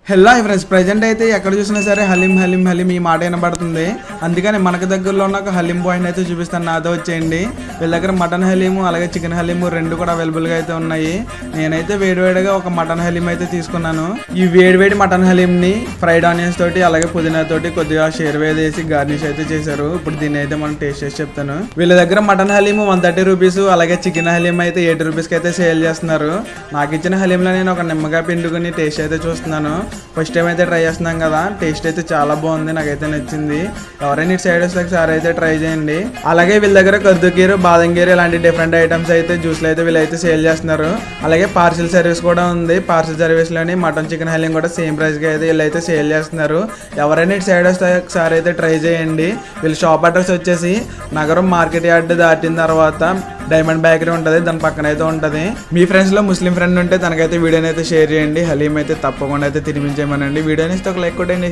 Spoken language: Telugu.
హలో ఫ్రెండ్స్, ప్రజెంట్ అయితే ఎక్కడ చూసినా సరే హలీం హలీం హలీం ఈ మాట వినబడుతుంది. అందుకని మనకు దగ్గరలో ఉన్న ఒక హలీం పాయింట్ అయితే చూపిస్తాను, నాతో వచ్చేయండి. వీళ్ళ దగ్గర మటన్ హలీము అలాగే చికెన్ హలీము రెండు కూడా అవైలబుల్గా అయితే ఉన్నాయి. నేనైతే వేడివేడిగా ఒక మటన్ హలీం అయితే తీసుకున్నాను. ఈ వేడివేడి మటన్ హలీంని ఫ్రైడ్ ఆనియన్స్ తోటి అలాగే పుదీనా తోటి కొద్దిగా షేర్వేది వేసి గార్నిష్ అయితే చేశారు. ఇప్పుడు దీన్ని అయితే మనం టేస్ట్ చేసి చెప్తాను. వీళ్ళ దగ్గర మటన్ హలీము 130 రూపీస్ అలాగే చికెన్ హలీం అయితే 80 రూపీస్కి అయితే సేల్ చేస్తున్నారు. నాకు ఇచ్చిన హలీంలో నేను ఒక నిమ్మకాయ పిండుకుని టేస్ట్ అయితే చూస్తున్నాను. ఫస్ట్ టైం అయితే ట్రై చేస్తున్నాం కదా, టేస్ట్ అయితే చాలా బాగుంది, నాకైతే నచ్చింది. ఎవరైనా ఇటు సైడ్ వస్తే ఒకసారి అయితే ట్రై చేయండి. అలాగే వీళ్ళ దగ్గర కద్దుకీరు బాదం గీరు ఇలాంటి డిఫరెంట్ ఐటమ్స్ అయితే జ్యూస్లు అయితే వీళ్ళైతే సేల్ చేస్తున్నారు. అలాగే పార్సిల్ సర్వీస్ కూడా ఉంది. పార్సిల్ సర్వీస్లోని మటన్ చికెన్ హలీం కూడా సేమ్ ప్రైస్కి అయితే వీళ్ళైతే సేల్ చేస్తున్నారు. ఎవరైనా ఇటు సైడ్ వస్తే ఒకసారి అయితే ట్రై చేయండి. వీళ్ళ షాప్ అడ్రస్ వచ్చేసి నగరం మార్కెట్ యార్డ్ దాటిన తర్వాత డైమండ్ బేకరీ ఉంటుంది, దాని పక్కన అయితే ఉంటుంది. మీ ఫ్రెండ్స్లో ముస్లిం ఫ్రెండ్ ఉంటే తనకైతే వీడియోని అయితే షేర్ చేయండి. హలీం అయితే తప్పకుండా అయితే తినిపించేయమనండి. వీడియోని ఇస్తే ఒక లైక్ కొట్టండి.